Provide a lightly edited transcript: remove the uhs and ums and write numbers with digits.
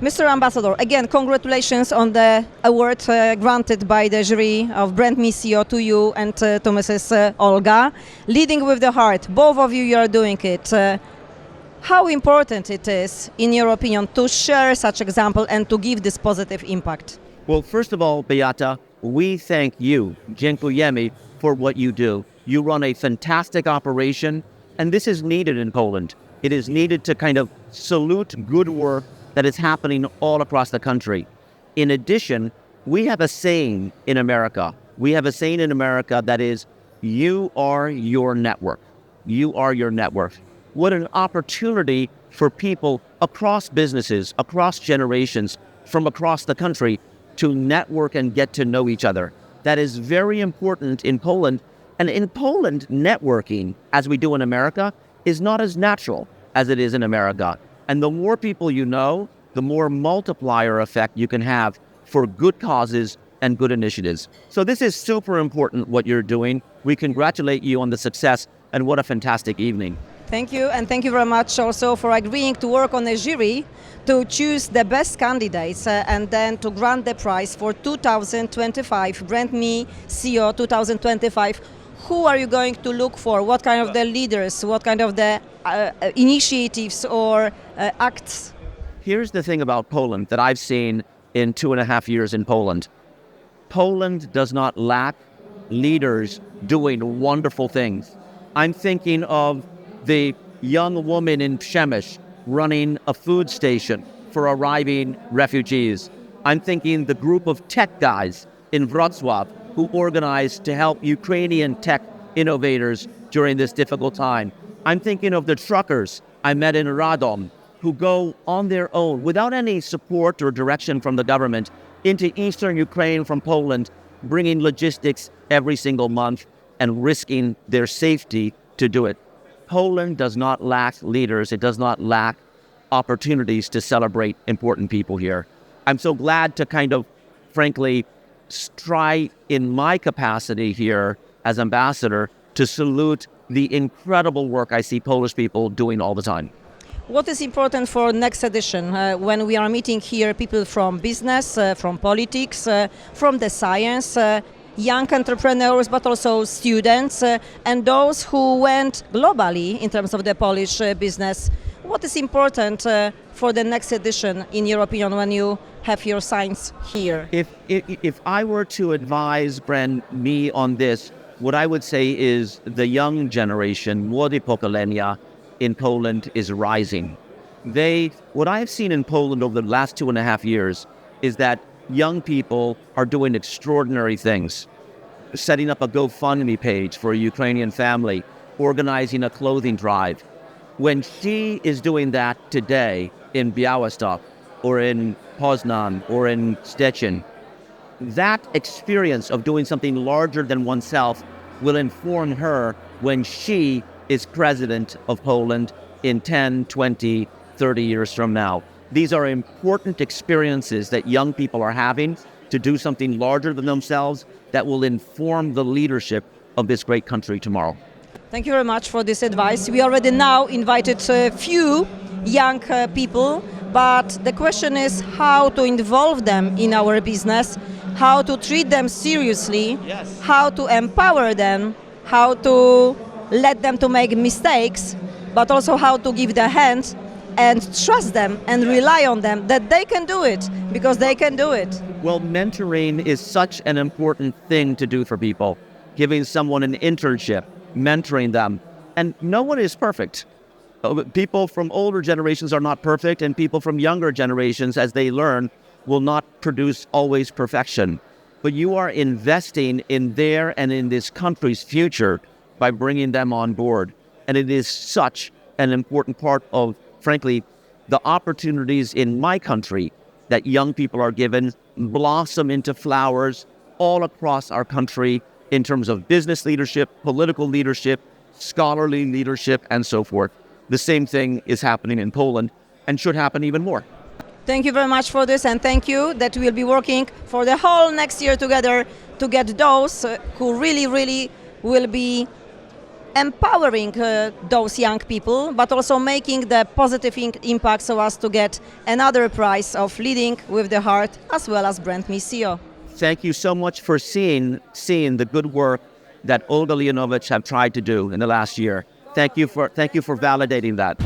Mr. Ambassador, again, congratulations on the award granted by the jury of BrandMe CEO to you and to Mrs. Olga. Leading with the heart, both of you are doing it. How important it is, in your opinion, to share such example and to give this positive impact? Well, first of all, Beata, we thank you, dziękujemy, for what you do. You run a fantastic operation, and this is needed in Poland. It is needed to kind of salute good work that is happening all across the country. In addition, we have a saying in America. We have a saying in America that is, you are your network. You are your network. What an opportunity for people across businesses, across generations, from across the country to network and get to know each other. That is very important in Poland. And in Poland, networking, as we do in America, is not as natural as it is in America. And the more people you know, the more multiplier effect you can have for good causes and good initiatives. So this is super important what you're doing. We congratulate you on the success, and what a fantastic evening. Thank you, and thank you very much also for agreeing to work on a jury to choose the best candidates and then to grant the prize for 2025, BrandMe CEO 2025. Who are you going to look for? What kind of the leaders? What kind of the initiatives or acts? Here's the thing about Poland that I've seen in 2.5 years in Poland. Poland does not lack leaders doing wonderful things. I'm thinking of the young woman in Przemyśl running a food station for arriving refugees. I'm thinking the group of tech guys in Wrocław who organized to help Ukrainian tech innovators during this difficult time. I'm thinking of the truckers I met in Radom who go on their own without any support or direction from the government into eastern Ukraine from Poland, bringing logistics every single month and risking their safety to do it. Poland does not lack leaders. It does not lack opportunities to celebrate important people here. I'm so glad to kind of, frankly, try in my capacity here as ambassador to salute the incredible work I see Polish people doing all the time. What is important for next edition when we are meeting here people from business, from politics, from the science, young entrepreneurs, but also students and those who went globally in terms of the Polish business? What is important for the next edition, in your opinion, when you have your signs here? If I were to advise BrandMe on this, what I would say is the young generation, młodych pokoleniach, in Poland is rising. What I have seen in Poland over the last 2.5 years is that young people are doing extraordinary things. Setting up a GoFundMe page for a Ukrainian family, organizing a clothing drive. When she is doing that today in Białystok or in Poznan or in Szczecin, that experience of doing something larger than oneself will inform her when she is president of Poland in 10, 20, 30 years from now. These are important experiences that young people are having to do something larger than themselves that will inform the leadership of this great country tomorrow. Thank you very much for this advice. We already now invited a few young people, but the question is how to involve them in our business, how to treat them seriously, yes, how to empower them, how to let them to make mistakes, but also how to give the hand and trust them and rely on them that they can do it, because they can do it. Well, mentoring is such an important thing to do for people. Giving someone an internship, mentoring them. And no one is perfect. People from older generations are not perfect, and people from younger generations, as they learn, will not produce always perfection. But you are investing in their and in this country's future by bringing them on board. And it is such an important part of, frankly, the opportunities in my country that young people are given blossom into flowers all across our country in terms of business leadership, political leadership, scholarly leadership, and so forth. The same thing is happening in Poland and should happen even more. Thank you very much for this, and thank you that we'll be working for the whole next year together to get those who really will be empowering those young people, but also making the positive impact so as to get another prize of leading with the heart as well as BrandMe CEO. Thank you so much for seeing the good work that Olga Leonowicz have tried to do in the last year. Thank you for validating that.